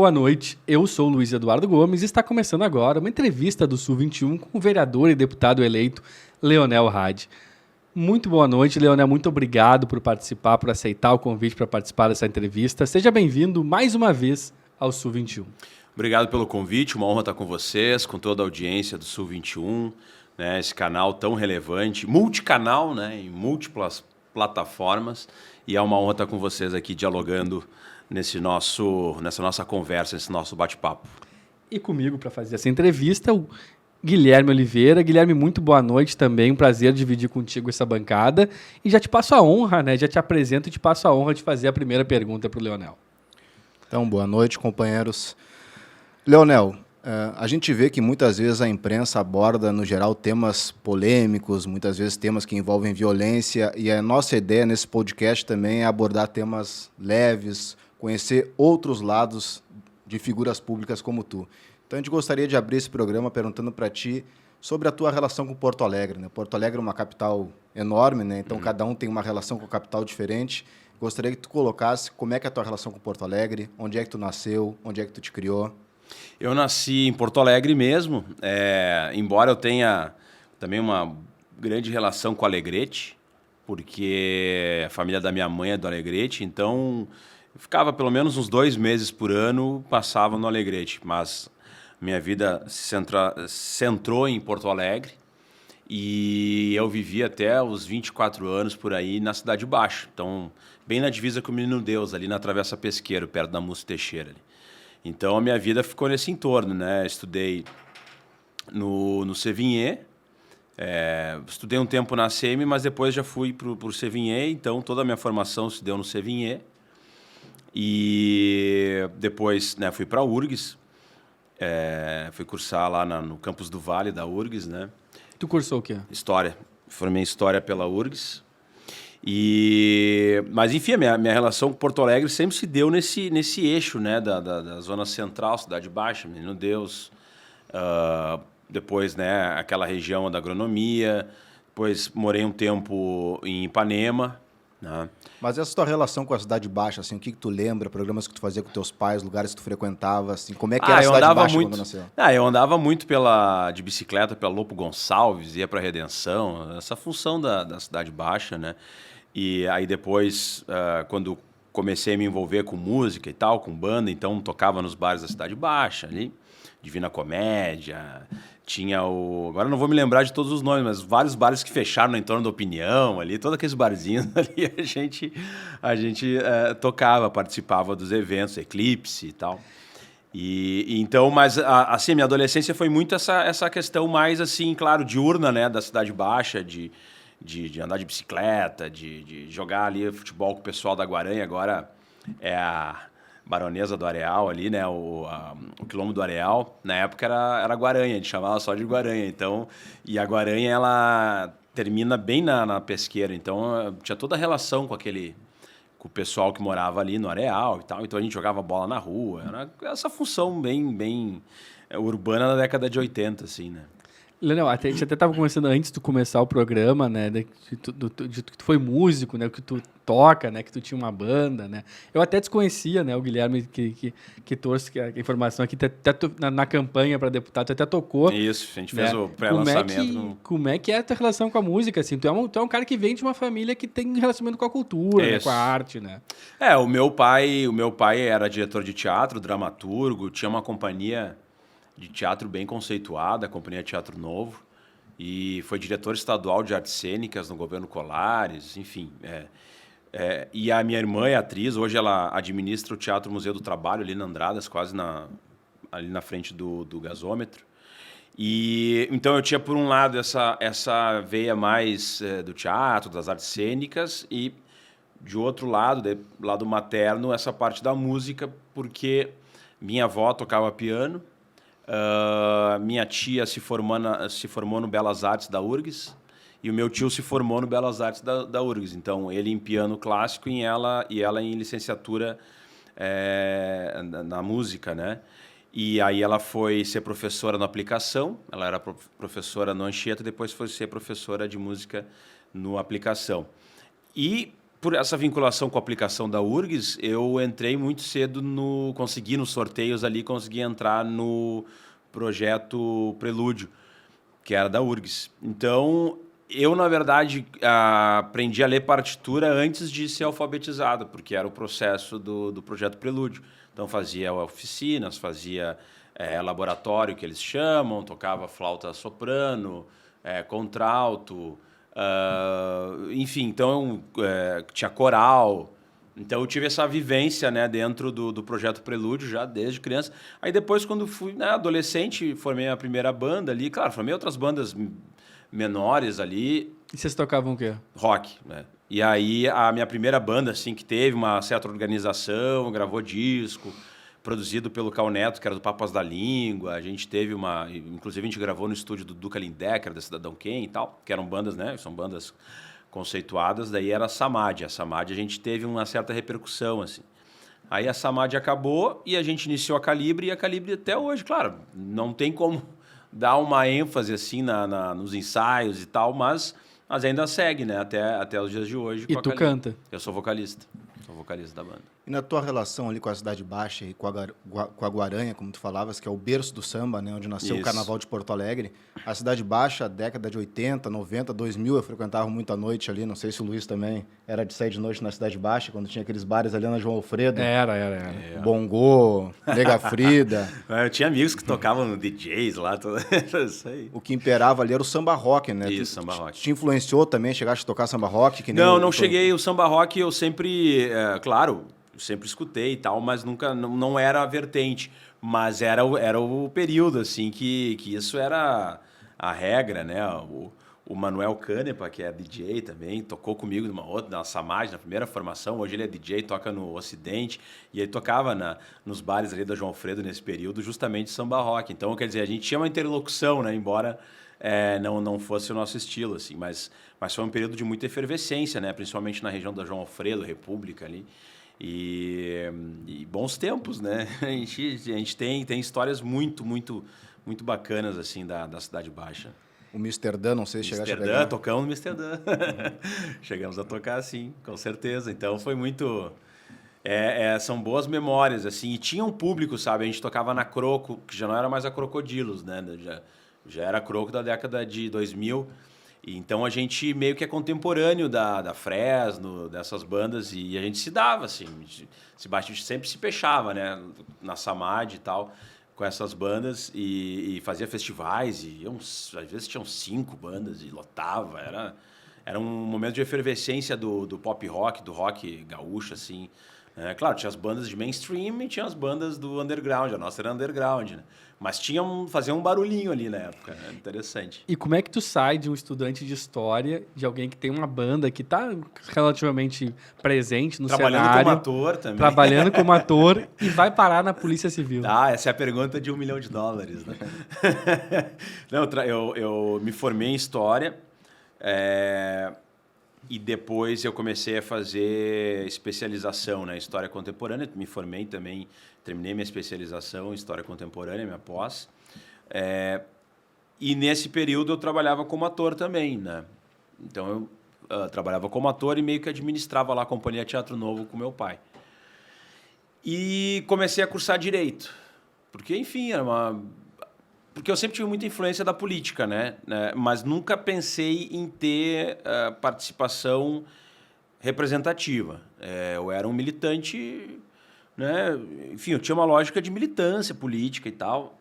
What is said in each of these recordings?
boa noite. Eu sou o Luiz Eduardo Gomes e está começando agora uma entrevista do Sul 21 com o vereador e deputado eleito Leonel Hadi. Muito boa noite, Leonel. Muito obrigado por participar, por aceitar o convite para participar dessa entrevista. Seja bem-vindo mais uma vez ao Sul 21. Obrigado pelo convite, uma honra estar com vocês, com toda a audiência do Sul 21, né, esse canal tão relevante, multicanal, né, em múltiplas plataformas, e é uma honra estar com vocês aqui dialogando nessa nossa conversa, nesse nosso bate-papo. E comigo para fazer essa entrevista, o Guilherme Oliveira. Guilherme, muito boa noite também, um prazer dividir contigo essa bancada, e já te passo a honra, né, já te apresento e te passo a honra de fazer a primeira pergunta para o Leonel. Então, boa noite, companheiros. Leonel, a gente vê que muitas vezes a imprensa aborda, no geral, temas polêmicos, muitas vezes temas que envolvem violência, e a nossa ideia nesse podcast também é abordar temas leves, conhecer outros lados de figuras públicas como tu. Então, a gente gostaria de abrir esse programa perguntando para ti sobre a tua relação com Porto Alegre, né? Porto Alegre é uma capital enorme, né? Então cada um tem uma relação com a capital diferente. Gostaria que tu colocasse como é que é a tua relação com Porto Alegre, onde é que tu nasceu, onde é que tu te criou. Eu nasci em Porto Alegre mesmo, embora eu tenha também uma grande relação com Alegrete, porque a família da minha mãe é do Alegrete, então eu ficava pelo menos uns 2 meses por ano, passava no Alegrete, mas minha vida se centrou em Porto Alegre e eu vivi até os 24 anos por aí na Cidade Baixa, então bem na divisa com o Menino Deus, ali na Travessa Pesqueiro, perto da Múcio Teixeira. Ali. Então a minha vida ficou nesse entorno, né? Estudei no Sévigné, estudei um tempo na SEMI, mas depois já fui para o Sévigné, então toda a minha formação se deu no Sévigné. E depois, né, fui para a URGS, fui cursar lá no campus do Vale da URGS, né? Tu cursou o quê? História. Formei História pela URGS. Mas, enfim, a minha relação com Porto Alegre sempre se deu nesse eixo, né, da Zona Central, Cidade Baixa, Menino Deus, depois, né, aquela região da agronomia, depois morei um tempo em Ipanema, né. Mas essa tua relação com a Cidade Baixa, assim, o que tu lembra, programas que tu fazia com teus pais, lugares que tu frequentava, assim, como é que era a Cidade Baixa quando nasceu? Eu andava muito de bicicleta pela Lopo Gonçalves, ia para Redenção, essa função da Cidade Baixa, né. E aí depois, quando comecei a me envolver com música e tal, com banda, então tocava nos bares da Cidade Baixa, ali, Divina Comédia, tinha agora não vou me lembrar de todos os nomes, mas vários bares que fecharam no entorno da Opinião, ali, todos aqueles barzinhos ali, a gente tocava, participava dos eventos, Eclipse e tal. Então, mas assim, minha adolescência foi muito essa questão mais, assim, claro, diurna, né, da Cidade Baixa, de andar de bicicleta, de jogar ali futebol com o pessoal da Guaranha, agora é a Baronesa do Areal ali, né, o Quilombo do Areal, na época era Guaranha, a gente chamava só de Guaranha, então, e a Guaranha, ela termina bem na Pesqueira, então tinha toda a relação com o pessoal que morava ali no Areal e tal, então a gente jogava bola na rua, era essa função bem urbana da década de 80, assim, né. Leonel, a gente até estava conversando antes de começar o programa, né, de que tu foi músico, né, que tu toca, né, que tu tinha uma banda, né. Eu até desconhecia, né, o Guilherme que trouxe a informação aqui, até na campanha para deputado, tu até tocou. Isso, a gente fez o pré-lançamento. Como é que é a tua relação com a música, assim? Tu é um cara que vem de uma família que tem relacionamento com a cultura, né, com a arte, né. O meu pai era diretor de teatro, dramaturgo, tinha uma companhia de teatro bem conceituada, a Companhia Teatro Novo, e foi diretor estadual de artes cênicas no governo Colares, enfim. E a minha irmã é atriz, hoje ela administra o Teatro Museu do Trabalho, ali na Andradas, quase ali na frente do gasômetro. E então eu tinha, por um lado, essa veia mais do teatro, das artes cênicas, e, de outro lado, lado materno, essa parte da música, porque minha avó tocava piano, minha tia se formou no Belas Artes da URGS e o meu tio se formou no Belas Artes da URGS. Então, ele em piano clássico e ela em licenciatura na música, né? E aí ela foi ser professora no Aplicação, ela era professora no Anchieta, depois foi ser professora de música no Aplicação. E por essa vinculação com a aplicação da URGS, eu entrei muito cedo consegui nos sorteios ali, consegui entrar no projeto Prelúdio, que era da URGS. Então, eu, na verdade, aprendi a ler partitura antes de ser alfabetizado, porque era o processo do projeto Prelúdio. Então, fazia oficinas, fazia laboratório, que eles chamam, tocava flauta soprano, contralto, enfim, então tinha coral. Então, eu tive essa vivência, né, dentro do projeto Prelúdio já desde criança. Aí, depois, quando fui, né, adolescente, formei a primeira banda ali. Claro, formei outras bandas menores ali. E vocês tocavam o quê? Rock, né? E aí, a minha primeira banda, assim, que teve uma certa organização, gravou disco, produzido pelo Cal Neto, que era do Papas da Língua. A gente teve inclusive, a gente gravou no estúdio do Duca Lindecker, da Cidadão Quem e tal, que eram bandas, né? São bandas conceituadas. Daí era a Samadhi. A Samadhi a gente teve uma certa repercussão, assim. Aí a Samadhi acabou e a gente iniciou a Calibre, e a Calibre até hoje, claro, não tem como dar uma ênfase assim nos ensaios e tal, mas ainda segue, né? Até os dias de hoje. E tu canta? Eu sou vocalista da banda. E na tua relação ali com a Cidade Baixa e com a Guaranha, como tu falavas, que é o berço do samba, né, onde nasceu o Carnaval de Porto Alegre, a Cidade Baixa, década de 80, 90, 2000, eu frequentava muito à noite ali, não sei se o Luiz também era de sair de noite na Cidade Baixa, quando tinha aqueles bares ali na João Alfredo. Era. Bongô, Nega Frida. Eu tinha amigos que tocavam no DJs lá, isso aí. O que imperava ali era o samba rock, né? Isso, samba rock. Te influenciou também, chegaste a tocar samba rock? Não cheguei. O samba rock eu sempre, claro, sempre escutei e tal, mas nunca, não era a vertente. Mas era o período, assim, que isso era a regra, né? O Manuel Canepa, que é DJ também, tocou comigo na Samadhi, na primeira formação. Hoje ele é DJ, toca no Ocidente. E ele tocava nos bares ali da João Alfredo nesse período, justamente samba rock. Então, quer dizer, a gente tinha uma interlocução, né? Embora não fosse o nosso estilo, assim. Mas foi um período de muita efervescência, né? Principalmente na região da João Alfredo, República ali. E bons tempos, né? A gente tem histórias muito, muito, muito bacanas, assim, da Cidade Baixa. O Amsterdã, não sei se chegaste a pegar. Amsterdã, tocamos no Amsterdã. Chegamos a tocar, sim, com certeza. Então, foi muito... são boas memórias, assim. E tinha um público, sabe? A gente tocava na Croco, que já não era mais a Crocodilos, né? Já era a Croco da década de 2000. E então, a gente meio que é contemporâneo da Fresno, dessas bandas. E a gente se dava, assim. A gente sempre se fechava, né? Na Samadhi e tal, com essas bandas, e fazia festivais, e às vezes tinham 5 bandas e lotava, era um momento de efervescência do pop rock, do rock gaúcho, assim. Claro, tinha as bandas de mainstream e tinha as bandas do underground, a nossa era underground, né? Mas fazia um barulhinho ali na época, né? Interessante. E como é que tu sai de um estudante de história, de alguém que tem uma banda que está relativamente presente no cenário... Trabalhando como ator também. Trabalhando como ator e vai parar na Polícia Civil. Essa é a pergunta de $1 milhão, né? Não, eu me formei em História, e depois eu comecei a fazer especialização na História Contemporânea. Me formei também, terminei minha especialização em História Contemporânea, minha pós. E nesse período eu trabalhava como ator também, né? Então eu trabalhava como ator e meio que administrava lá a Companhia Teatro Novo com meu pai. E comecei a cursar Direito. Porque, enfim, porque eu sempre tive muita influência da política, né? Mas nunca pensei em ter participação representativa. Eu era um militante, né? Enfim, eu tinha uma lógica de militância política e tal.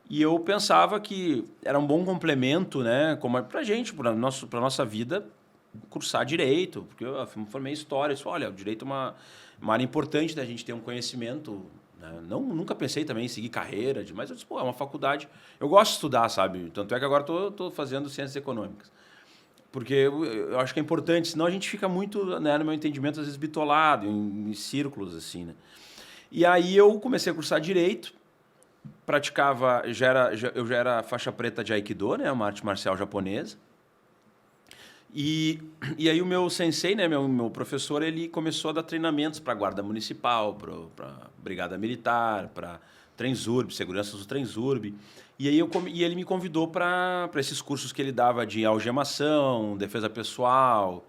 E eu pensava que era um bom complemento, né? Para a gente, para a nossa vida, cursar Direito. Porque eu me formei em História. Eu disse, olha, o Direito é uma área importante da gente ter um conhecimento... Nunca pensei também em seguir carreira, mas eu disse, é uma faculdade. Eu gosto de estudar, sabe? Tanto é que agora estou fazendo Ciências Econômicas. Porque eu acho que é importante, senão a gente fica muito, né, no meu entendimento, às vezes bitolado, em círculos, assim, né? E aí eu comecei a cursar Direito, praticava, eu já era faixa preta de Aikido, né, uma arte marcial japonesa. E aí o meu sensei, né, meu professor, ele começou a dar treinamentos para a Guarda Municipal, para Brigada Militar, para Transurb, segurança do Transurb. E aí ele me convidou para esses cursos que ele dava de algemação, defesa pessoal.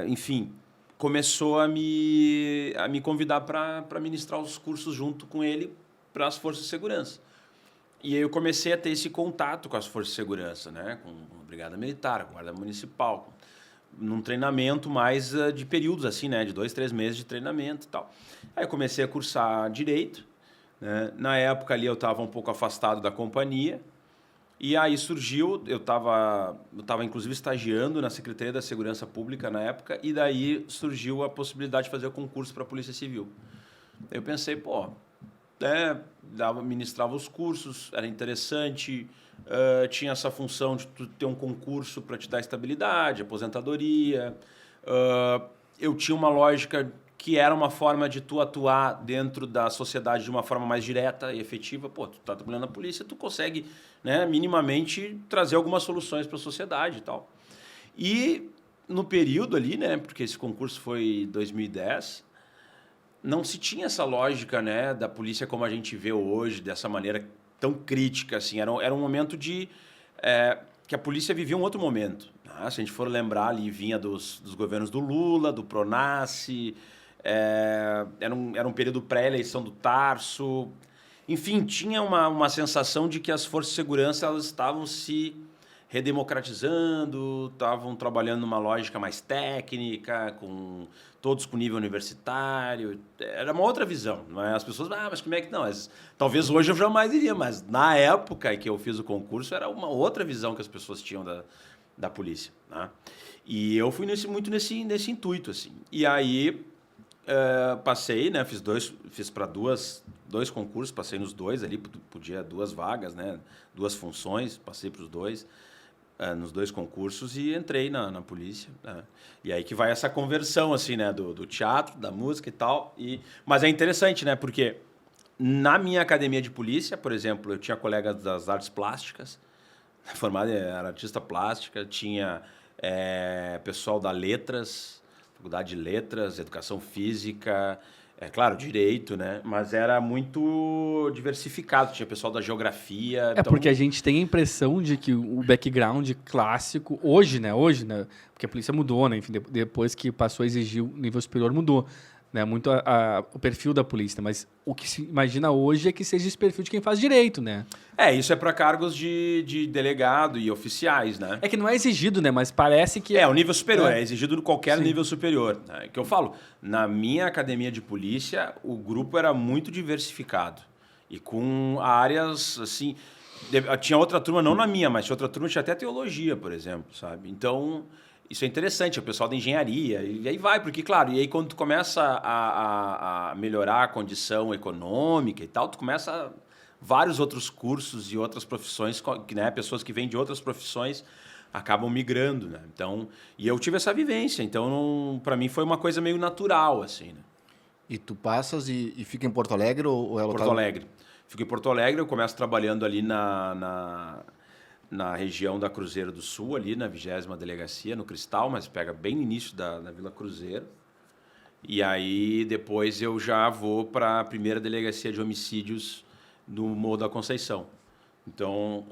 enfim, começou a me convidar para ministrar os cursos junto com ele para as forças de segurança. E aí eu comecei a ter esse contato com as forças de segurança, né? Com a Brigada Militar, com a Guarda Municipal, num treinamento mais de períodos, assim, né? De 2, 3 meses de treinamento e tal. Aí eu comecei a cursar Direito, né? Na época ali eu estava um pouco afastado da companhia, e aí surgiu, eu estava inclusive estagiando na Secretaria da Segurança Pública na época, e daí surgiu a possibilidade de fazer o concurso para a Polícia Civil. Eu pensei, pô, ministrava os cursos, era interessante, tinha essa função de tu ter um concurso para te dar estabilidade, aposentadoria. Eu tinha uma lógica que era uma forma de tu atuar dentro da sociedade de uma forma mais direta e efetiva. Pô, tu tá trabalhando na polícia, tu consegue, né, minimamente trazer algumas soluções para a sociedade e tal. E no período ali, né, porque esse concurso foi em 2010, não se tinha essa lógica, né, da polícia como a gente vê hoje, dessa maneira tão crítica, assim. Era um momento de que a polícia vivia um outro momento. Né? Se a gente for lembrar ali, vinha dos governos do Lula, do Pronace, era um período pré-eleição do Tarso. Enfim, tinha uma sensação de que as forças de segurança elas estavam se redemocratizando, estavam trabalhando numa lógica mais técnica, todos com nível universitário. Era uma outra visão. Não é? As pessoas, mas como é que não? Talvez hoje eu jamais iria, mas na época em que eu fiz o concurso era uma outra visão que as pessoas tinham da polícia. Né? E eu fui muito nesse intuito. Assim. E aí passei, né? Fiz para dois concursos, passei nos dois ali, podia 2 vagas, né? 2 funções, passei para os dois. Nos 2 concursos e entrei na polícia. Né? E aí que vai essa conversão assim, né? do teatro, da música e tal. Mas é interessante, né? Porque na minha academia de polícia, por exemplo, eu tinha colegas das artes plásticas, formado era artista plástica, tinha pessoal da letras, faculdade de letras, educação física, claro, direito, né? Mas era muito diversificado. Tinha pessoal da geografia. Então... porque a gente tem a impressão de que o background clássico, hoje, né? Porque a polícia mudou, né? Enfim, depois que passou a exigir o nível superior, mudou. Né? Muito o perfil da polícia. Mas o que se imagina hoje é que seja esse perfil de quem faz direito, né? Isso é para cargos de delegado e oficiais, né? É que não é exigido, né? Mas parece que... o nível superior. É exigido em qualquer nível superior. Né? Que eu falo, na minha academia de polícia, o grupo era muito diversificado. E com áreas, assim... Tinha outra turma, não na minha, mas tinha outra turma que tinha até teologia, por exemplo, sabe? Então... Isso é interessante, o pessoal da engenharia, e aí vai, porque, claro, e aí quando tu começa a melhorar a condição econômica e tal, tu começa vários outros cursos e outras profissões, né, pessoas que vêm de outras profissões acabam migrando, né? Então, e eu tive essa vivência, então para mim foi uma coisa meio natural, assim, né? E tu passas e fica em Porto Alegre ou é local? Porto Alegre. Fico em Porto Alegre, eu começo trabalhando ali na região da Cruzeiro do Sul, ali na 20ª Delegacia, no Cristal, mas pega bem no início da Vila Cruzeiro. E aí depois eu já vou para a 1ª Delegacia de Homicídios do Morro da Conceição. Então,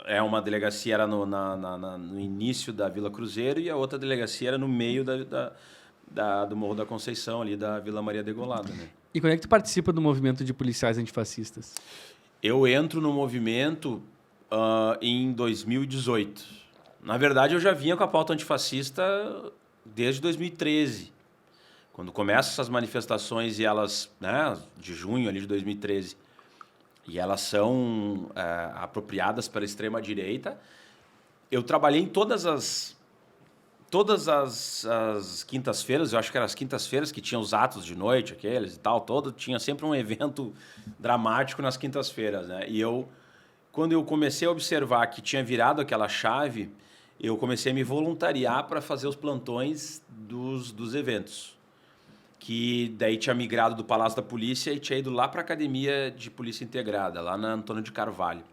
é uma delegacia era no início da Vila Cruzeiro e a outra delegacia era no meio do Morro da Conceição, ali da Vila Maria Degolada. Né? E quando é que tu participa do movimento de policiais antifascistas? Eu entro no movimento em 2018. Na verdade, eu já vinha com a pauta antifascista desde 2013. Quando começam essas manifestações e elas, né, de junho ali de 2013, e elas são apropriadas para a extrema-direita, eu trabalhei em todas as quintas-feiras, eu acho que eram as quintas-feiras que tinham os atos de noite, aqueles e tal, tinha sempre um evento dramático nas quintas-feiras, né? E quando eu comecei a observar que tinha virado aquela chave, eu comecei a me voluntariar para fazer os plantões dos eventos. Que daí tinha migrado do Palácio da Polícia e tinha ido lá para a Academia de Polícia Integrada, lá na Antônio de Carvalho.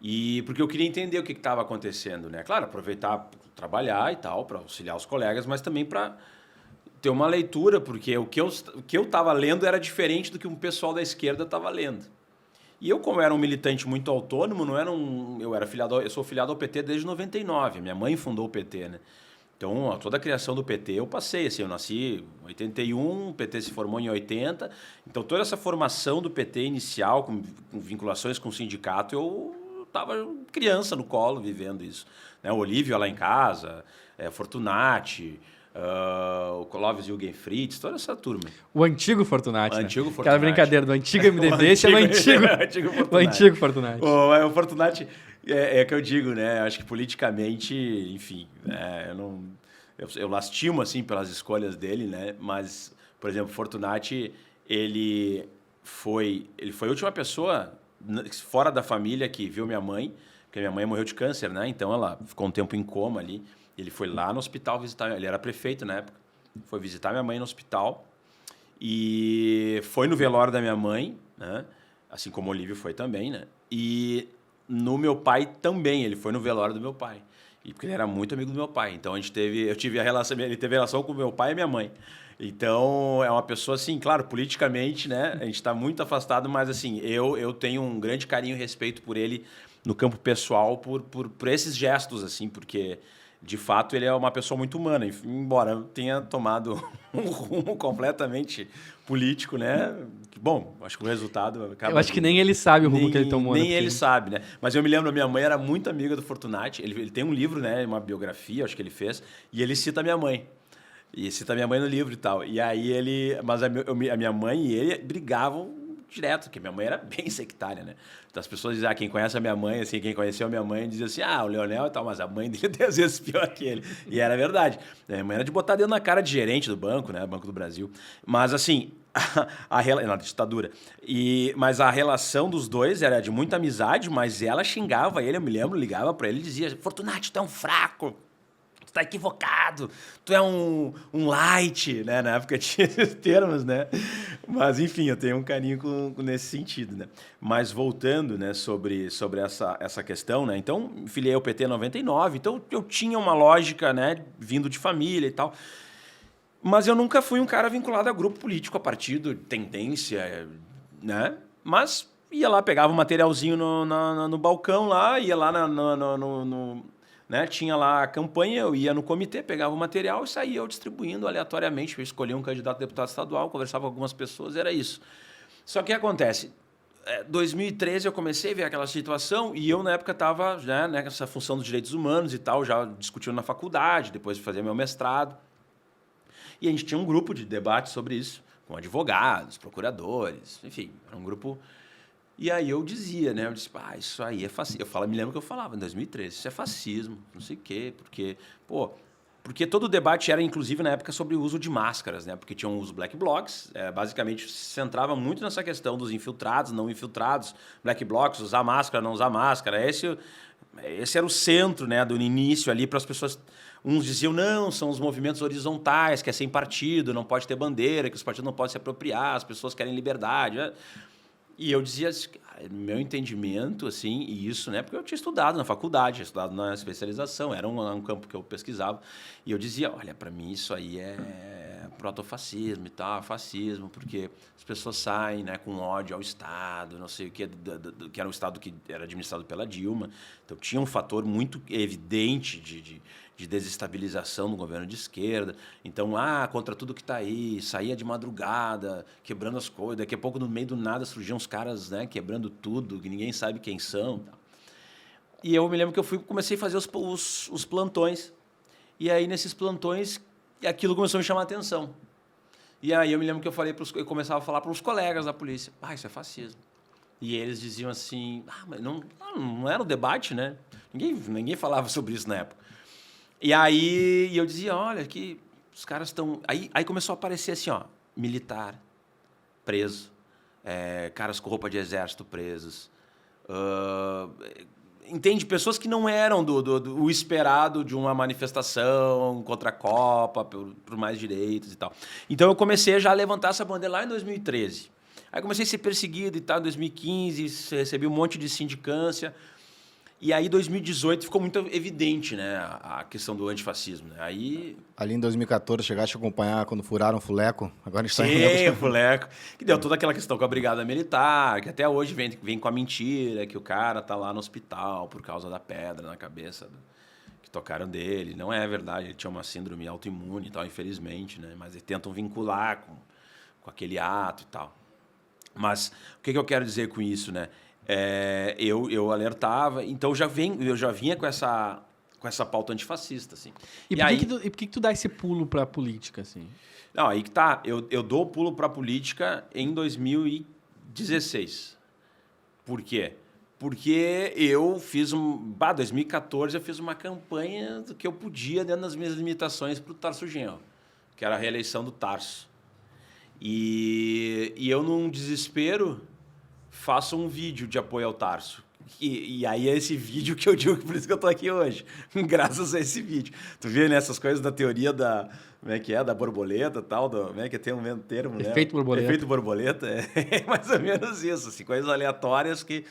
E porque eu queria entender o que estava acontecendo, né? Claro, aproveitar para trabalhar e tal, para auxiliar os colegas, mas também para ter uma leitura, porque o que eu estava lendo era diferente do que um pessoal da esquerda estava lendo. E eu, como era um militante muito autônomo, não era um, eu sou filiado ao PT desde 99. Minha mãe fundou o PT, né? Então, toda a criação do PT eu passei, assim, eu nasci em 81, o PT se formou em 80. Então, toda essa formação do PT inicial, com vinculações com o sindicato, eu estava criança no colo vivendo isso. Né? O Olívio lá em casa, Fortunati, o Clóvis Jürgen Fritz, toda essa turma. O antigo Fortunati, O né? antigo Fortunati. Aquela brincadeira do antigo MDB chama antigo. O antigo Fortunati. O Fortunati é que eu digo, né? Acho que politicamente, enfim, eu lastimo assim pelas escolhas dele, né? Mas, por exemplo, Fortunati, ele foi a última pessoa fora da família que viu minha mãe, porque minha mãe morreu de câncer, né? Então ela ficou um tempo em coma ali. Ele foi lá no hospital visitar, ele era prefeito na época, foi visitar minha mãe no hospital e foi no velório da minha mãe, né? Assim como o Olívio foi também, né? E no meu pai também, ele foi no velório do meu pai. E porque ele era muito amigo do meu pai. Então eu tive a relação, ele teve a relação com meu pai e minha mãe. Então é uma pessoa assim, claro, politicamente, né? A gente está muito afastado, mas assim, eu tenho um grande carinho e respeito por ele no campo pessoal, por esses gestos, assim, porque de fato ele é uma pessoa muito humana, embora tenha tomado um rumo completamente político, né? Bom, acho que o resultado acaba... Eu acho que nem ele sabe o rumo que ele tomou. Nem ele sabe, né? Mas eu me lembro, a minha mãe era muito amiga do Fortunati, ele tem um livro, né? Uma biografia, acho que ele fez, e ele cita a minha mãe. E cita a minha mãe no livro e tal. E aí mas a minha mãe e ele brigavam direto, porque minha mãe era bem sectária, né? Então as pessoas dizem, quem conhece a minha mãe, assim, quem conheceu a minha mãe, dizia assim, o Leonel e tal, mas a mãe dele é 10 vezes pior que ele. E era verdade. Minha mãe era de botar dedo na cara de gerente do banco, né? Banco do Brasil. Mas assim, na ditadura. Mas a relação dos dois era de muita amizade, mas ela xingava ele, eu me lembro, ligava pra ele e dizia, Fortunati, tu é um fraco. Tá equivocado, tu é um light, né? Na época tinha esses termos, né? Mas, enfim, eu tenho um carinho nesse sentido, né? Mas voltando, né, sobre essa questão, né? Então, filiei ao PT em 99, então eu tinha uma lógica, né, vindo de família e tal. Mas eu nunca fui um cara vinculado a grupo político, a partido, tendência, né? Mas ia lá, pegava um materialzinho no balcão lá, ia lá né? Tinha lá a campanha, eu ia no comitê, pegava o material e saía eu distribuindo aleatoriamente. Eu escolhia um candidato a deputado estadual, conversava com algumas pessoas, era isso. Só que o que acontece? 2013 eu comecei a ver aquela situação e eu, na época, estava, né, nessa função dos direitos humanos e tal, já discutindo na faculdade, depois de fazer meu mestrado. E a gente tinha um grupo de debate sobre isso, com advogados, procuradores, enfim, era um grupo... E aí eu dizia, né? Eu disse, isso aí é fascismo. Me lembro que eu falava em 2013, isso é fascismo, não sei o quê, porque todo o debate era, inclusive, na época, sobre o uso de máscaras, né? Porque tinham os black blocs, basicamente se centrava muito nessa questão dos infiltrados, não infiltrados, black blocs, usar máscara, não usar máscara. Esse era o centro, né, do início ali para as pessoas. Uns diziam, não, são os movimentos horizontais, que é sem partido, não pode ter bandeira, que os partidos não podem se apropriar, as pessoas querem liberdade, né? E eu dizia, no meu entendimento, assim, e isso, né? Porque eu tinha estudado na faculdade, tinha estudado na especialização, era um campo que eu pesquisava. E eu dizia, olha, para mim isso aí é protofascismo e tal, fascismo, porque as pessoas saem, né, com ódio ao Estado, não sei o que, que era um Estado que era administrado pela Dilma. Então tinha um fator muito evidente de desestabilização no governo de esquerda. Então, contra tudo que está aí, saía de madrugada, quebrando as coisas. Daqui a pouco, no meio do nada, surgiam uns caras, né, quebrando tudo, que ninguém sabe quem são. E eu me lembro que comecei a fazer os plantões. E aí, nesses plantões, aquilo começou a me chamar a atenção. E aí, eu me lembro que eu começava a falar para os colegas da polícia, isso é fascismo. E eles diziam assim, mas não era um debate, né? Ninguém falava sobre isso na época. E aí eu dizia, olha, que os caras estão... Aí começou a aparecer assim, militar preso, caras com roupa de exército presos. Entende? Pessoas que não eram do esperado de uma manifestação contra a Copa, por mais direitos e tal. Então eu comecei já a levantar essa bandeira lá em 2013. Aí comecei a ser perseguido e tal, em 2015, recebi um monte de sindicância. E aí, 2018, ficou muito evidente, né, a questão do antifascismo. Né? Aí... Ali em 2014, chegaste a acompanhar quando furaram o Fuleco? Agora está Sim, o Fuleco. Que deu toda aquela questão com a Brigada Militar, que até hoje vem com a mentira que o cara tá lá no hospital por causa da pedra na cabeça que tocaram dele. Não é verdade, ele tinha uma síndrome autoimune e tal, infelizmente, né? Mas eles tentam vincular com aquele ato e tal. Mas o que eu quero dizer com isso, né? Eu alertava, então eu já vinha com essa pauta antifascista, assim. E por que tu dá esse pulo para a política, assim? Não, aí que tá. Eu dou o pulo para a política em 2016. Por quê? Porque eu fiz 2014 eu fiz uma campanha do que eu podia dentro das minhas limitações para o Tarso Genro, que era a reeleição do Tarso. E eu, num desespero, faço um vídeo de apoio ao Tarso. E aí é esse vídeo que eu digo, por isso que eu tô aqui hoje, graças a esse vídeo. Tu vê, né, essas coisas da teoria da, como é que é, da borboleta e tal, como é que tem um mesmo termo, né? Efeito borboleta. Efeito borboleta, é mais ou menos isso, assim, coisas aleatórias que...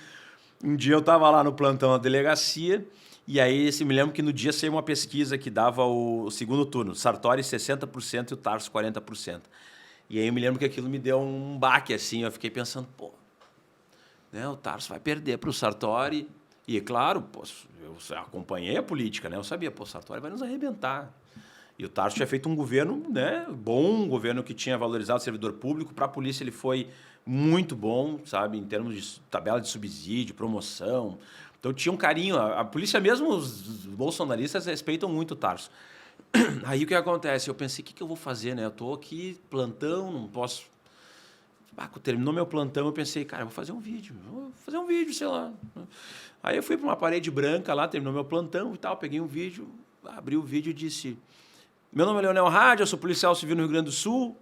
Um dia eu tava lá no plantão da delegacia, e aí me lembro que no dia saiu uma pesquisa que dava o segundo turno, Sartori 60% e o Tarso 40%. E aí eu me lembro que aquilo me deu um baque, assim, eu fiquei pensando, pô, né, o Tarso vai perder para o Sartori. E, claro, pô, eu acompanhei a política, né? Eu sabia, pô, o Sartori vai nos arrebentar. E o Tarso tinha feito um governo, né, bom, um governo que tinha valorizado o servidor público. Para a polícia ele foi muito bom, sabe, em termos de tabela de subsídio, promoção. Então tinha um carinho. A polícia mesmo, os bolsonaristas respeitam muito o Tarso. Aí o que acontece? Eu pensei, o que eu vou fazer, né? Eu tô aqui, plantão, não posso... Quando terminou meu plantão, eu pensei, cara, eu vou fazer um vídeo, sei lá. Aí eu fui para uma parede branca lá, terminou meu plantão e tal, peguei um vídeo, abri o vídeo e disse, meu nome é Leonel Hadi, eu sou policial civil no Rio Grande do Sul,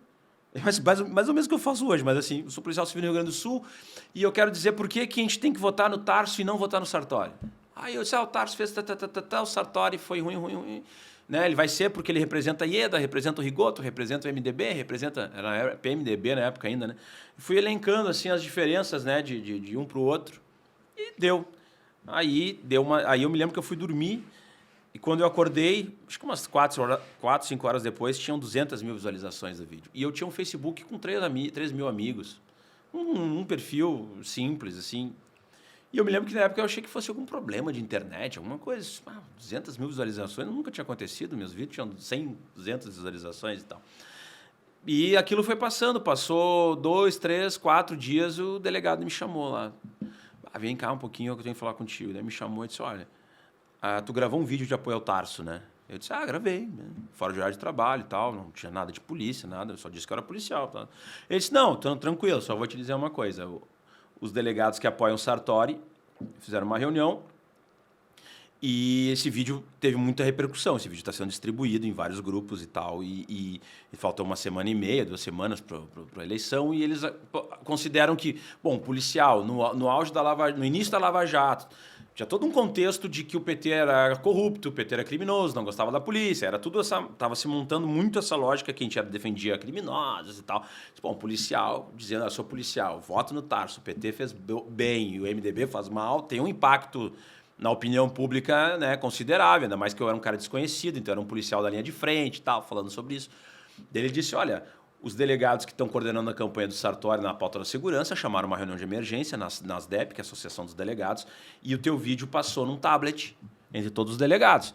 mais ou menos o que eu faço hoje, mas assim, eu sou policial civil no Rio Grande do Sul e eu quero dizer por que a gente tem que votar no Tarso e não votar no Sartori. Aí eu disse, o Tarso fez o Sartori foi ruim. Né? Ele vai ser porque ele representa a IEDA, representa o Rigoto, representa o MDB, era PMDB na época ainda, né? Fui elencando assim as diferenças, né, de um para o outro e deu. Aí eu me lembro que eu fui dormir e quando eu acordei, acho que umas 4, 5 horas depois, tinham 200 mil visualizações do vídeo. E eu tinha um Facebook com 3 mil amigos, um perfil simples, assim. E eu me lembro que na época eu achei que fosse algum problema de internet, alguma coisa. 200 mil visualizações, nunca tinha acontecido. Meus vídeos tinham 100, 200 visualizações e tal. E aquilo foi passando. Passou 2, 3, 4 dias, o delegado me chamou lá. Vem cá um pouquinho que eu tenho que falar contigo. Daí me chamou e disse, olha, tu gravou um vídeo de apoio ao Tarso, né? Eu disse, gravei, né? Fora de horário de trabalho e tal, não tinha nada de polícia, nada. Eu só disse que eu era policial. Tá? Ele disse, não, tranquilo, só vou te dizer uma coisa. Os delegados que apoiam o Sartori fizeram uma reunião e esse vídeo teve muita repercussão. Esse vídeo está sendo distribuído em vários grupos e tal. E faltou 1 semana e meia, 2 semanas para a eleição. E eles consideram que, bom, policial, no auge no início da Lava Jato, tinha todo um contexto de que o PT era corrupto, o PT era criminoso, não gostava da polícia, era tudo estava se montando muito essa lógica que a gente defendia criminosos e tal. Bom, policial, dizendo, sou policial, voto no Tarso, o PT fez bem e o MDB faz mal, tem um impacto na opinião pública, né, considerável, ainda mais que eu era um cara desconhecido, então era um policial da linha de frente e tal, falando sobre isso. Daí ele disse, olha, os delegados que estão coordenando a campanha do Sartori na pauta da segurança chamaram uma reunião de emergência nas DEP, que é a Associação dos Delegados, e o teu vídeo passou num tablet entre todos os delegados.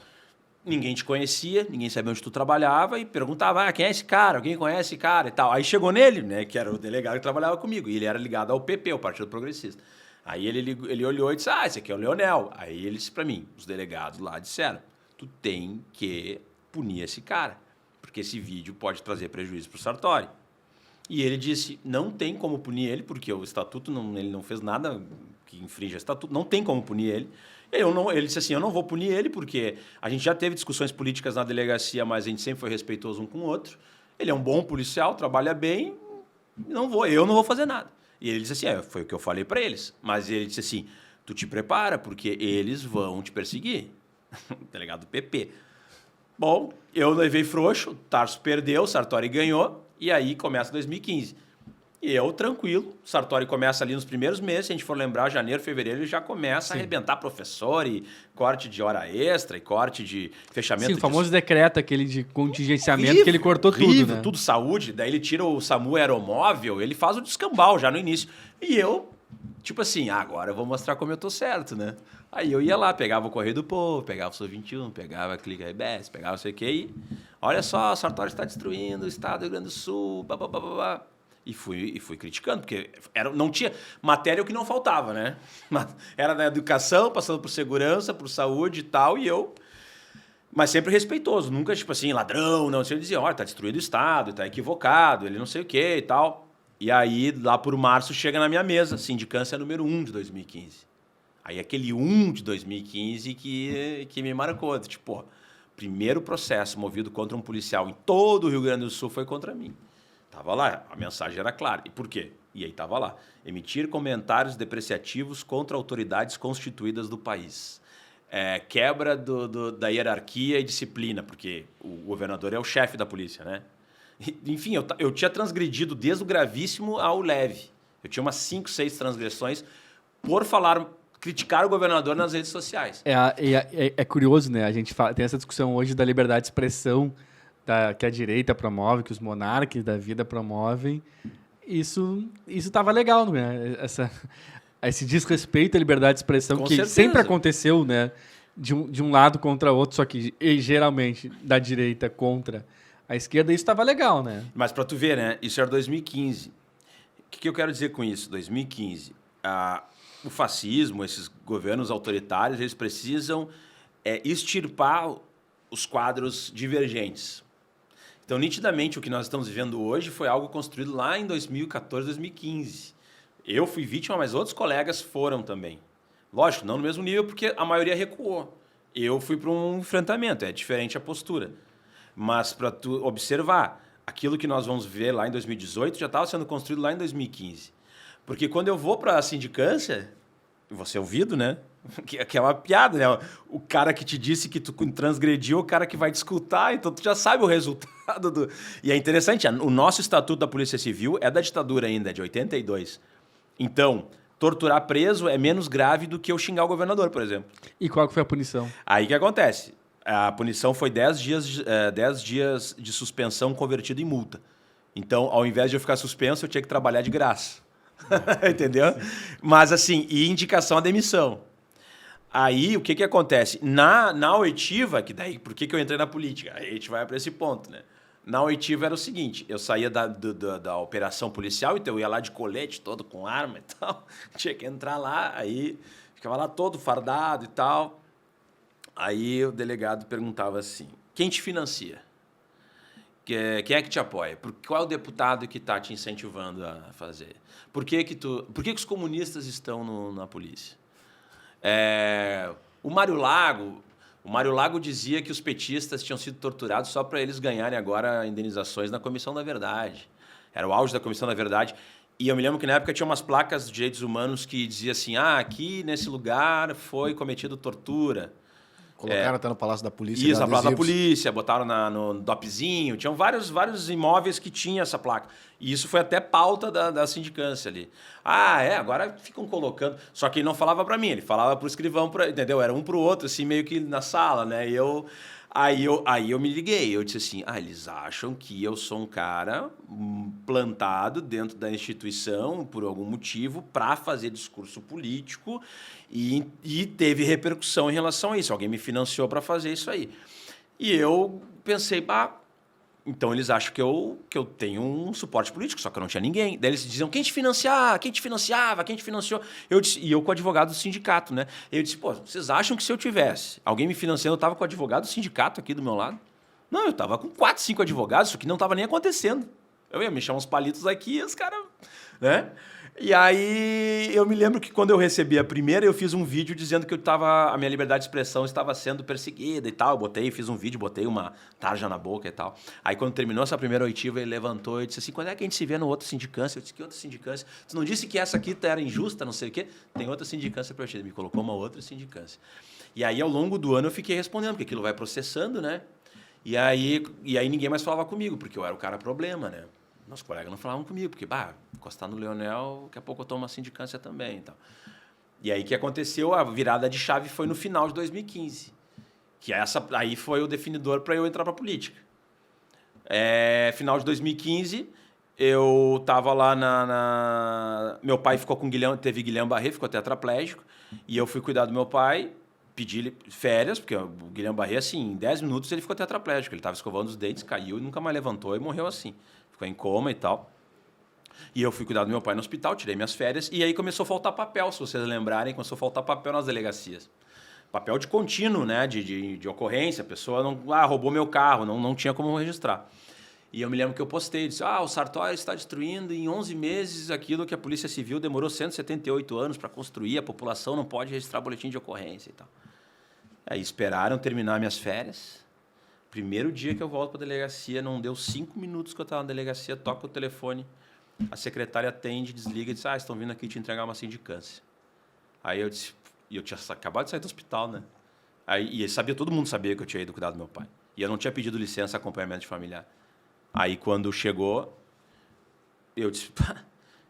Ninguém te conhecia, ninguém sabia onde tu trabalhava e perguntava, quem é esse cara? Alguém conhece esse cara? E tal. Aí chegou nele, né, que era o delegado que trabalhava comigo, e ele era ligado ao PP, o Partido Progressista. Aí ele olhou e disse, esse aqui é o Leonel. Aí ele disse para mim, os delegados lá disseram, tu tem que punir esse cara, porque esse vídeo pode trazer prejuízo para o Sartori. E ele disse, não tem como punir ele, porque o estatuto, ele não fez nada que infrinja o estatuto, não tem como punir ele. Ele disse assim, eu não vou punir ele, porque a gente já teve discussões políticas na delegacia, mas a gente sempre foi respeitoso um com o outro. Ele é um bom policial, trabalha bem, eu não vou fazer nada. E ele disse assim, foi o que eu falei para eles. Mas ele disse assim, tu te prepara, porque eles vão te perseguir. Delegado do PP. Bom, eu levei frouxo, o Tarso perdeu, o Sartori ganhou, e aí começa 2015. E eu, tranquilo, Sartori começa ali nos primeiros meses, se a gente for lembrar, janeiro, fevereiro, ele já começa a arrebentar professor e corte de hora extra e corte de fechamento. Sim, o famoso decreto, aquele de contingenciamento, horrível, que ele cortou horrível, tudo, né? tudo saúde, daí ele tira o SAMU aeromóvel, ele faz o descambau já no início. E eu, tipo assim, agora eu vou mostrar como eu tô certo, né? Aí eu ia lá, pegava o Correio do Povo, pegava o Sul 21, pegava a Clica RBS, pegava não sei o que, e olha só, o Sartori está destruindo o estado do Rio Grande do Sul, babá. E fui criticando, porque não tinha matéria o que não faltava, né? Era da educação, passando por segurança, por saúde e tal, e eu... Mas sempre respeitoso, nunca tipo assim, ladrão, não. Ele dizia, olha, tá destruído o estado, tá equivocado, ele não sei o que e tal. E aí, lá por março, chega na minha mesa, sindicância número 1 de 2015. Aí aquele 1 de 2015 que me marcou. Tipo, pô, primeiro processo movido contra um policial em todo o Rio Grande do Sul foi contra mim. Tava lá, a mensagem era clara. E por quê? E aí tava lá. Emitir comentários depreciativos contra autoridades constituídas do país. Quebra da hierarquia e disciplina, porque o governador é o chefe da polícia, né? Enfim, eu tinha transgredido desde o gravíssimo ao leve. Eu tinha umas 5, 6 transgressões por criticar o governador nas redes sociais. É curioso, né? A gente tem essa discussão hoje da liberdade de expressão que a direita promove, que os monarcas da vida promovem. Isso estava legal, né? Esse desrespeito à liberdade de expressão Com que certeza. sempre aconteceu, né? De um lado contra o outro, só que geralmente da direita contra a esquerda, isso estava legal, né? Mas para tu ver, né? Isso era 2015. O que eu quero dizer com isso? 2015. O fascismo, esses governos autoritários, eles precisam extirpar os quadros divergentes. Então, nitidamente, o que nós estamos vivendo hoje foi algo construído lá em 2014, 2015. Eu fui vítima, mas outros colegas foram também. Lógico, não no mesmo nível, porque a maioria recuou. Eu fui para um enfrentamento, é diferente a postura. Mas para tu observar, aquilo que nós vamos ver lá em 2018 já estava sendo construído lá em 2015. Porque quando eu vou para a sindicância, vou ser ouvido, né? Que é uma piada, né? O cara que te disse que tu transgrediu, o cara que vai te escutar, então tu já sabe o resultado do... E é interessante, o nosso Estatuto da Polícia Civil é da ditadura ainda, de 82. Então, torturar preso é menos grave do que eu xingar o governador, por exemplo. E qual que foi a punição? Aí que acontece? A punição foi 10 dias de suspensão convertido em multa. Então, ao invés de eu ficar suspenso, eu tinha que trabalhar de graça. Entendeu? Mas assim, e indicação à demissão. Aí, o que acontece? Na oitiva, que daí, por que eu entrei na política? Aí a gente vai para esse ponto, né? Na oitiva era o seguinte, eu saía da operação policial, então eu ia lá de colete, todo com arma e tal, tinha que entrar lá, aí ficava lá todo fardado e tal. Aí o delegado perguntava assim, quem te financia? Quem é que te apoia? Qual é o deputado que está te incentivando a fazer? Por que os comunistas estão na polícia? O Mário Lago dizia que os petistas tinham sido torturados só para eles ganharem agora indenizações na Comissão da Verdade. Era o auge da Comissão da Verdade. E eu me lembro que na época tinha umas placas de direitos humanos que diziam assim, aqui nesse lugar foi cometido tortura. Colocaram até no Palácio da Polícia. Isso, na Palácio da Polícia, botaram no DOPzinho. Tinham vários imóveis que tinham essa placa. E isso foi até pauta da sindicância ali. Agora ficam colocando... Só que ele não falava para mim, ele falava pro escrivão, entendeu? Era um pro outro, assim, meio que na sala, né? E aí eu me liguei, eu disse assim, eles acham que eu sou um cara plantado dentro da instituição, por algum motivo, para fazer discurso político e teve repercussão em relação a isso. Alguém me financiou para fazer isso aí. E eu pensei, então eles acham que eu tenho um suporte político, só que eu não tinha ninguém. Daí eles diziam, quem te financiava, quem te financiou? E eu com o advogado do sindicato, né? Eu disse, vocês acham que se eu tivesse alguém me financiando, eu estava com o advogado do sindicato aqui do meu lado? Não, eu estava com 4, 5 advogados, isso que não estava nem acontecendo. Eu ia mexer uns palitos aqui e os caras... né? E aí eu me lembro que quando eu recebi a primeira, eu fiz um vídeo dizendo que a minha liberdade de expressão estava sendo perseguida e tal. Fiz um vídeo, botei uma tarja na boca e tal. Aí quando terminou essa primeira oitiva, ele levantou e disse assim, quando é que a gente se vê no outro sindicância? Eu disse, que outra sindicância? Você não disse que essa aqui era injusta, não sei o quê? Tem outra sindicância para ti. Ele me colocou uma outra sindicância. E aí ao longo do ano eu fiquei respondendo, porque aquilo vai processando, né? E aí ninguém mais falava comigo, porque eu era o cara problema, né? Meus colegas não falavam comigo, porque, encostar no Leonel, daqui a pouco eu tomo uma sindicância também. Então. E aí o que aconteceu? A virada de chave foi no final de 2015. Que aí foi o definidor para eu entrar para a política. Final de 2015, eu estava lá meu pai ficou com teve Guillain-Barré, ficou tetraplégico, e eu fui cuidar do meu pai, pedi férias, porque o Guillain-Barré, assim, em 10 minutos ele ficou tetraplégico. Ele estava escovando os dentes, caiu e nunca mais levantou e morreu assim. Ficou em coma e tal. E eu fui cuidar do meu pai no hospital, tirei minhas férias, e aí começou a faltar papel, se vocês lembrarem, começou a faltar papel nas delegacias. Papel de contínuo, né, de ocorrência, a pessoa não roubou meu carro, não tinha como registrar. E eu me lembro que eu postei, disse, o Sartori está destruindo em 11 meses aquilo que a Polícia Civil demorou 178 anos para construir, a população não pode registrar boletim de ocorrência e tal. Aí esperaram terminar minhas férias. Primeiro dia que eu volto para a delegacia, não deu 5 minutos que eu estava na delegacia, toca o telefone, a secretária atende, desliga e diz, estão vindo aqui te entregar uma sindicância. Aí eu disse, e eu tinha acabado de sair do hospital, né? Todo mundo sabia que eu tinha ido cuidar do meu pai. E eu não tinha pedido licença acompanhamento de familiar. Aí quando chegou, eu disse,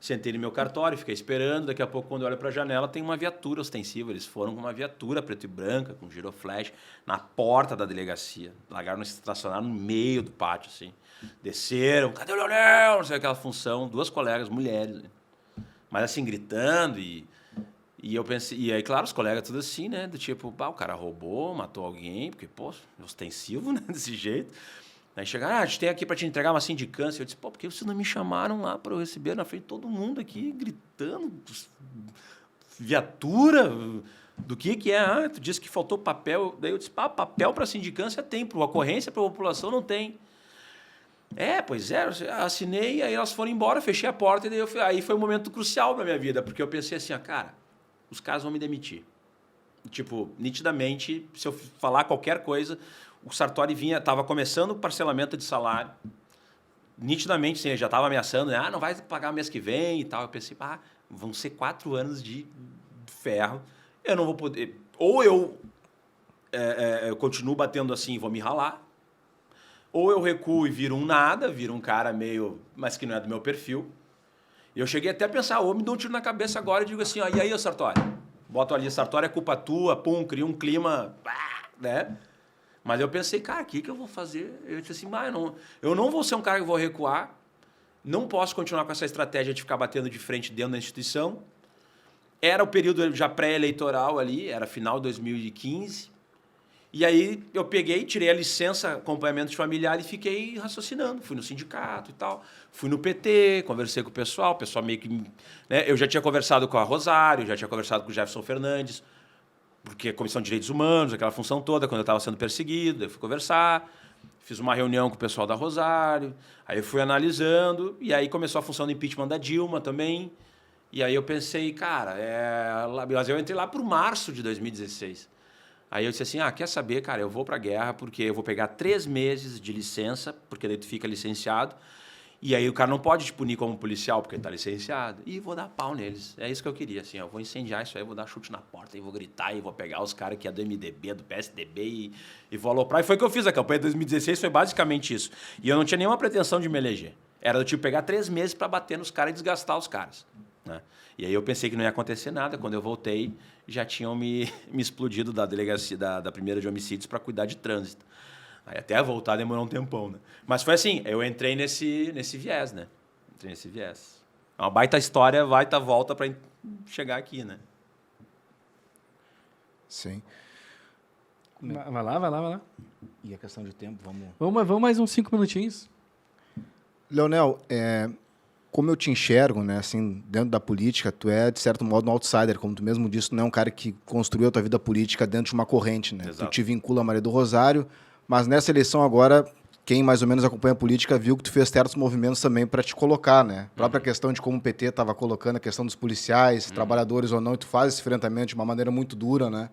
sentei no meu cartório, fiquei esperando, daqui a pouco quando eu olho para a janela tem uma viatura ostensiva, eles foram com uma viatura preto e branca, com giroflash, na porta da delegacia, largaram, estacionaram no meio do pátio, assim, desceram, cadê o Leonel? Não sei aquela função, 2 colegas, mulheres, né? Mas assim, gritando e eu pensei, e aí, claro, os colegas tudo assim, né, do tipo, o cara roubou, matou alguém, porque, ostensivo, né, desse jeito. Aí chegaram, a gente tem aqui para te entregar uma sindicância. Eu disse, por que vocês não me chamaram lá para eu receber na frente de todo mundo aqui, gritando, viatura, do que é? Tu disse que faltou papel. Daí eu disse, papel para sindicância tem, para ocorrência, para a população não tem. Pois é, eu assinei, aí elas foram embora, fechei a porta, e daí aí foi um momento crucial na minha vida, porque eu pensei assim, cara, os caras vão me demitir. Tipo, nitidamente, se eu falar qualquer coisa, o Sartori estava começando o parcelamento de salário, nitidamente, sim, ele já estava ameaçando, né? Não vai pagar mês que vem e tal. Eu pensei, vão ser 4 anos de ferro, eu não vou poder... Ou eu continuo batendo assim e vou me ralar, ou eu recuo e viro um cara meio... mas que não é do meu perfil. E eu cheguei até a pensar, ou me dou um tiro na cabeça agora e digo assim, e aí, Sartori? Boto ali, Sartori é culpa tua, cria um clima, né? Mas eu pensei, cara, o que eu vou fazer? Eu disse assim, eu não vou ser um cara que vou recuar, não posso continuar com essa estratégia de ficar batendo de frente dentro da instituição. Era o período já pré-eleitoral ali, era final de 2015. E aí eu peguei, tirei a licença acompanhamento de familiar e fiquei raciocinando. Fui no sindicato e tal, fui no PT, conversei com o pessoal meio que... né, eu já tinha conversado com a Rosário, já tinha conversado com o Jefferson Fernandes, porque a Comissão de Direitos Humanos, aquela função toda, quando eu estava sendo perseguido, eu fui conversar, fiz uma reunião com o pessoal da Rosário, aí eu fui analisando, e aí começou a função do impeachment da Dilma também, e aí eu pensei, cara, mas eu entrei lá por março de 2016. Aí eu disse assim, quer saber, cara, eu vou para a guerra porque eu vou pegar 3 meses de licença, porque daí tu fica licenciado, e aí o cara não pode te punir como policial porque ele está licenciado, e vou dar pau neles. É isso que eu queria, assim, eu vou incendiar isso aí, vou dar chute na porta, e vou gritar, e vou pegar os caras que é do MDB, do PSDB, e vou aloprar. E foi o que eu fiz, a campanha de 2016 foi basicamente isso. E eu não tinha nenhuma pretensão de me eleger. Era do tipo pegar 3 meses para bater nos caras e desgastar os caras, né? E aí eu pensei que não ia acontecer nada. Quando eu voltei, já tinham me explodido da delegacia da primeira de homicídios para cuidar de trânsito. Aí até voltar demorou um tempão, né? Mas foi assim, eu entrei nesse viés, né? Entrei nesse viés. É uma baita história, baita volta para chegar aqui, né? Sim. Vai lá. E a questão de tempo, Vamos mais uns 5 minutinhos. Leonel, como eu te enxergo, né, assim, dentro da política, tu é, de certo modo, um outsider, como tu mesmo disse, tu não é um cara que construiu a tua vida política dentro de uma corrente, né? Exato. Tu te vincula a Maria do Rosário, mas nessa eleição agora, quem mais ou menos acompanha a política viu que tu fez certos movimentos também para te colocar, né? A própria questão de como o PT estava colocando a questão dos policiais, trabalhadores ou não, e tu faz esse enfrentamento de uma maneira muito dura, né?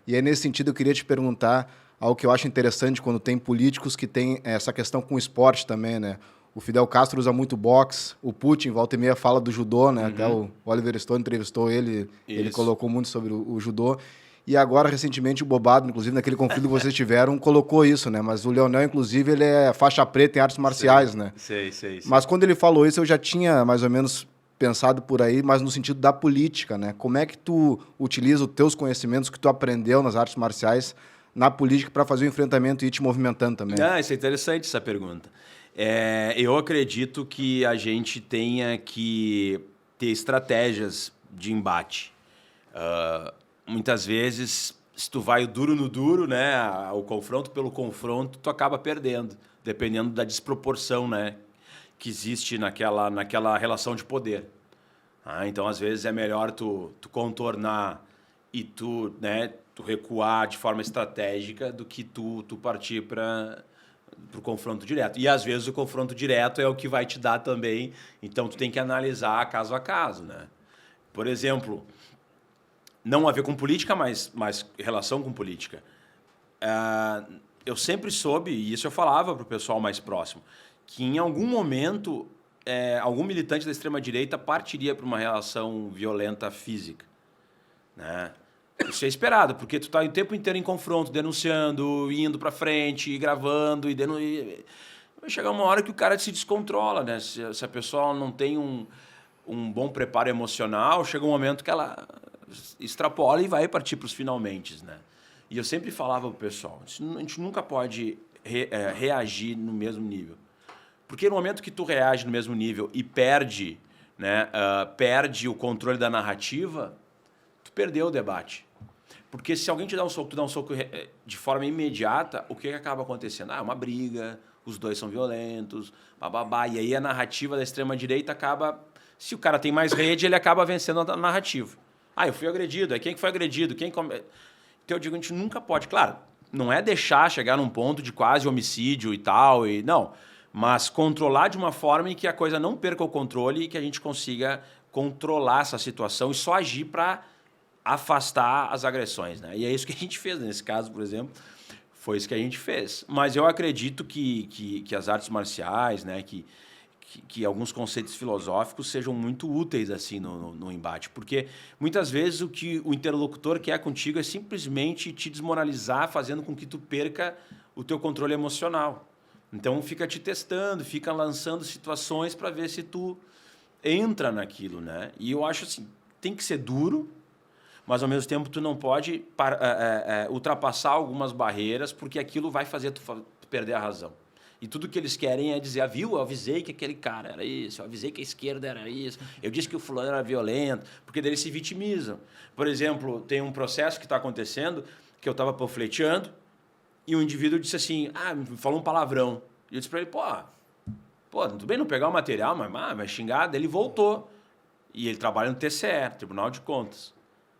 E aí, nesse sentido, eu queria te perguntar algo que eu acho interessante quando tem políticos que têm essa questão com o esporte também, né? O Fidel Castro usa muito boxe, o Putin, volta e meia, fala do judô, né? Até o Oliver Stone entrevistou ele, ele colocou muito sobre o judô. E agora, recentemente, o Bobado, inclusive, naquele conflito que vocês tiveram, colocou isso, né? Mas o Leonel, inclusive, ele é faixa preta em artes marciais, né? Sei. Mas quando ele falou isso, eu já tinha mais ou menos pensado por aí, mas no sentido da política, né? Como é que tu utiliza os teus conhecimentos que tu aprendeu nas artes marciais na política para fazer o enfrentamento e ir te movimentando também? Isso é interessante essa pergunta. Eu acredito que a gente tenha que ter estratégias de embate. Muitas vezes, se tu vai duro no duro, né, o confronto pelo confronto, tu acaba perdendo, dependendo da desproporção, né, que existe naquela relação de poder. Então, às vezes, é melhor tu contornar e tu recuar de forma estratégica do que tu partir para o confronto direto. E, às vezes, o confronto direto é o que vai te dar também. Então, tu tem que analisar caso a caso, né? Por exemplo, não a ver com política, mas relação com política. Eu sempre soube, e isso eu falava para o pessoal mais próximo, que em algum momento algum militante da extrema-direita partiria para uma relação violenta física, né? Isso é esperado, porque tu está o tempo inteiro em confronto, denunciando, indo para frente, gravando, vai chegar uma hora que o cara se descontrola, né? Se a pessoa não tem um bom preparo emocional, chega um momento que ela extrapola e vai partir para os finalmente, né? E eu sempre falava para o pessoal, a gente nunca pode reagir no mesmo nível. Porque no momento que tu reage no mesmo nível e perde, né, perde o controle da narrativa, tu perdeu o debate. Porque se alguém te dá um soco, tu dá um soco de forma imediata, o que acaba acontecendo? É uma briga, os dois são violentos, bababá, e aí a narrativa da extrema-direita acaba... Se o cara tem mais rede, ele acaba vencendo a narrativa. Eu fui agredido, quem que foi agredido? Então eu digo, a gente nunca pode... Claro, não é deixar chegar num ponto de quase homicídio e tal, não... Mas controlar de uma forma em que a coisa não perca o controle e que a gente consiga controlar essa situação e só agir para afastar as agressões, né? E é isso que a gente fez nesse caso, por exemplo, foi isso que a gente fez. Mas eu acredito que as artes marciais, né, que alguns conceitos filosóficos sejam muito úteis assim no embate, porque muitas vezes o que o interlocutor quer contigo é simplesmente te desmoralizar, fazendo com que tu perca o teu controle emocional. Então, fica te testando, fica lançando situações para ver se tu entra naquilo, né? E eu acho assim, tem que ser duro, mas, ao mesmo tempo, tu não pode ultrapassar algumas barreiras, porque aquilo vai fazer tu perder a razão. E tudo que eles querem é dizer, viu, eu avisei que aquele cara era isso, eu avisei que a esquerda era isso, eu disse que o fulano era violento, porque daí eles se vitimizam. Por exemplo, tem um processo que está acontecendo, que eu estava panfleteando, e um indivíduo disse assim, falou um palavrão. E eu disse para ele, pô, tudo bem não pegar o material, mas vai xingar. Daí ele voltou. E ele trabalha no TCE, Tribunal de Contas.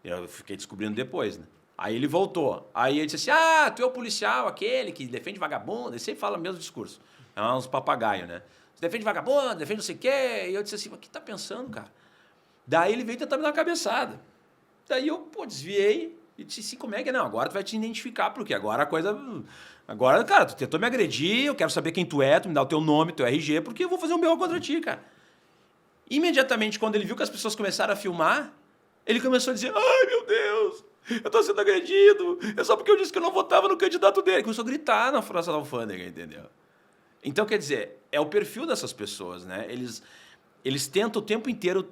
Eu fiquei descobrindo depois, né? Aí ele voltou. Aí ele disse assim, tu é o policial, aquele que defende vagabundo. Ele sempre fala o mesmo discurso. É uns papagaios, né? Você defende vagabundo, defende não sei o quê. E eu disse assim, mas o que tá pensando, cara? Daí ele veio tentar me dar uma cabeçada. Daí eu, desviei. E disse assim, como é que é? Não, agora tu vai te identificar, porque agora a coisa... Agora, cara, tu tentou me agredir, eu quero saber quem tu é, tu me dá o teu nome, teu RG, porque eu vou fazer um BO contra ti, cara. Imediatamente, quando ele viu que as pessoas começaram a filmar, ele começou a dizer, ai, meu Deus, eu tô sendo agredido, é só porque eu disse que eu não votava no candidato dele. Ele começou a gritar na Praça da Alfândega, entendeu? Então, quer dizer, é o perfil dessas pessoas, né? Eles tentam o tempo inteiro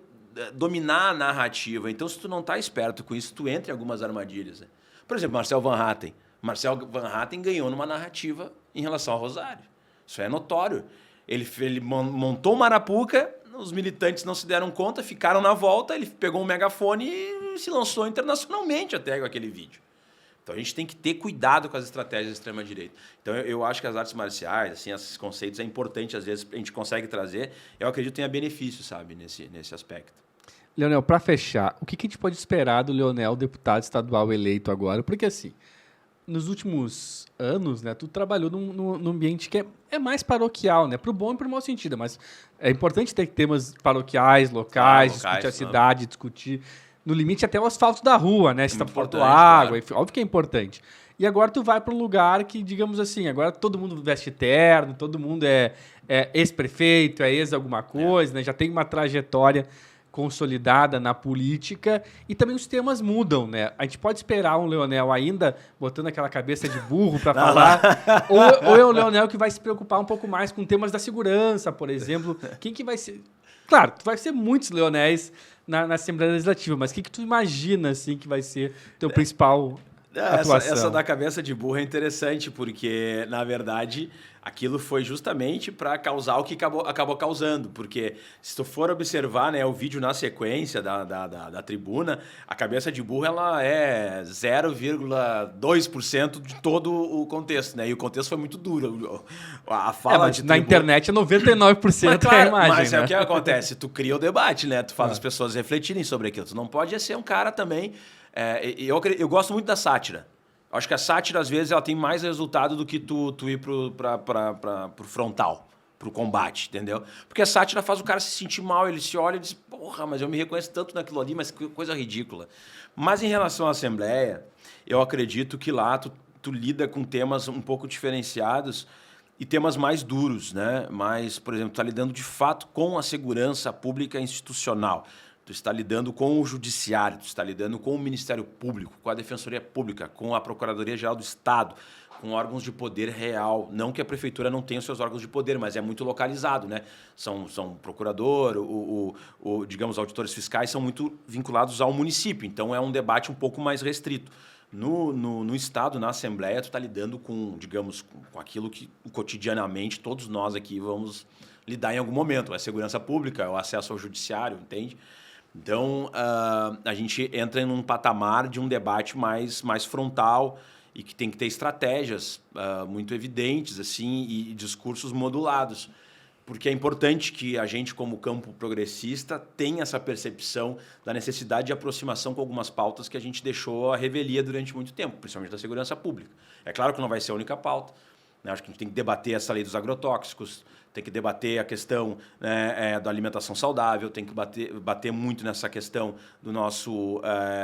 dominar a narrativa. Então, se tu não tá esperto com isso, tu entra em algumas armadilhas, né? Por exemplo, Marcel Van Hatten. Marcel Van Hatten ganhou numa narrativa em relação ao Rosário. Isso é notório. Ele montou uma arapuca, os militantes não se deram conta, ficaram na volta, ele pegou um megafone e se lançou internacionalmente até com aquele vídeo. Então, a gente tem que ter cuidado com as estratégias da extrema-direita. Então, eu acho que as artes marciais, assim, esses conceitos, é importante, às vezes, a gente consegue trazer. Eu acredito que tenha benefício, sabe, nesse aspecto. Leonel, para fechar, o que a gente pode esperar do Leonel, deputado estadual eleito agora? Porque, assim, nos últimos anos, né, tu trabalhou num ambiente que é mais paroquial, né, pro bom e pro mau sentido, mas é importante ter temas paroquiais, locais, discutir a cidade, discutir, no limite, até o asfalto da rua, né, se tá faltando água, claro. Óbvio que é importante. E agora tu vai para um lugar que, digamos assim, agora todo mundo veste terno, todo mundo é ex-prefeito, é ex-alguma coisa, né, já tem uma trajetória consolidada na política e também os temas mudam, né? A gente pode esperar um Leonel ainda botando aquela cabeça de burro para falar, ou é o Leonel que vai se preocupar um pouco mais com temas da segurança, por exemplo. Quem que vai ser... Claro, vai ser muitos Leonéis na Assembleia Legislativa, mas o que tu imagina assim, que vai ser o teu principal atuação? Essa da cabeça de burro é interessante, porque, na verdade, aquilo foi justamente para causar o que acabou causando. Porque, se tu for observar, né, o vídeo na sequência da tribuna, a cabeça de burro ela é 0,2% de todo o contexto. Né? E o contexto foi muito duro. A fala mas na internet é 99% claro, a imagem. Mas né? É o que acontece. Tu cria o debate, né? Tu faz as pessoas refletirem sobre aquilo. Tu não pode ser um cara também... eu gosto muito da sátira. Acho que a sátira, às vezes, ela tem mais resultado do que tu ir pro frontal, pro combate, entendeu? Porque a sátira faz o cara se sentir mal, ele se olha e diz, porra, mas eu me reconheço tanto naquilo ali, mas que coisa ridícula. Mas em relação à Assembleia, eu acredito que lá tu lida com temas um pouco diferenciados e temas mais duros, né? Mas, por exemplo, tu tá lidando de fato com a segurança pública institucional. Tu está lidando com o Judiciário, tu está lidando com o Ministério Público, com a Defensoria Pública, com a Procuradoria-Geral do Estado, com órgãos de poder real. Não que a Prefeitura não tenha os seus órgãos de poder, mas é muito localizado, né? São procurador, digamos, auditores fiscais são muito vinculados ao município. Então, é um debate um pouco mais restrito. No Estado, na Assembleia, tu está lidando com, digamos, com aquilo que cotidianamente todos nós aqui vamos lidar em algum momento. É a segurança pública, é o acesso ao judiciário, entende? Então, a gente entra em um patamar de um debate mais frontal e que tem que ter estratégias muito evidentes assim, e discursos modulados. Porque é importante que a gente, como campo progressista, tenha essa percepção da necessidade de aproximação com algumas pautas que a gente deixou à revelia durante muito tempo, principalmente da segurança pública. É claro que não vai ser a única pauta. Né? Acho que a gente tem que debater essa lei dos agrotóxicos, tem que debater a questão, né, da alimentação saudável, tem que bater muito nessa questão do nosso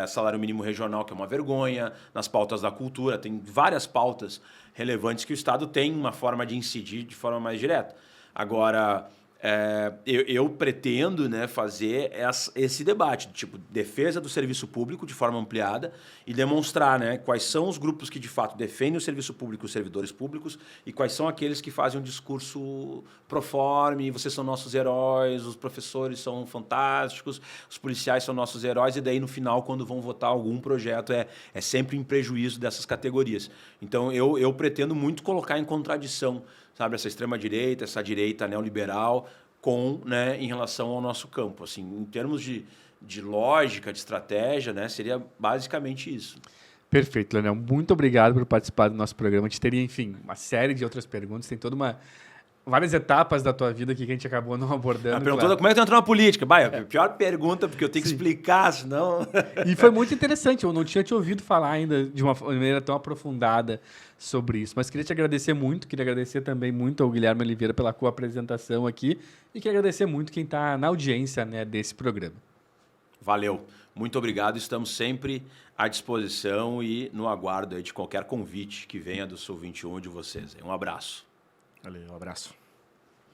salário mínimo regional, que é uma vergonha, nas pautas da cultura. Tem várias pautas relevantes que o Estado tem uma forma de incidir de forma mais direta. Agora, eu pretendo, né, fazer esse debate, tipo, defesa do serviço público de forma ampliada e demonstrar, né, quais são os grupos que de fato defendem o serviço público, os servidores públicos, e quais são aqueles que fazem um discurso proforme, vocês são nossos heróis, os professores são fantásticos, os policiais são nossos heróis, e daí no final, quando vão votar algum projeto, é sempre em prejuízo dessas categorias. Então, eu pretendo muito colocar em contradição, sabe, essa extrema-direita, essa direita neoliberal, né, em relação ao nosso campo. Assim, em termos de lógica, de estratégia, né, seria basicamente isso. Perfeito, Leonel. Muito obrigado por participar do nosso programa. A gente teria, enfim, uma série de outras perguntas. Tem várias etapas da tua vida aqui que a gente acabou não abordando. Perguntou claro. Como é que tu entrou na política? A pior pergunta, porque eu tenho que explicar, senão... E foi muito interessante, eu não tinha te ouvido falar ainda de uma maneira tão aprofundada sobre isso. Mas queria te agradecer muito, queria agradecer também muito ao Guilherme Oliveira pela co-apresentação aqui e queria agradecer muito quem está na audiência, né, desse programa. Valeu, muito obrigado. Estamos sempre à disposição e no aguardo aí de qualquer convite que venha do Sul 21 de vocês. Um abraço. Valeu, um abraço.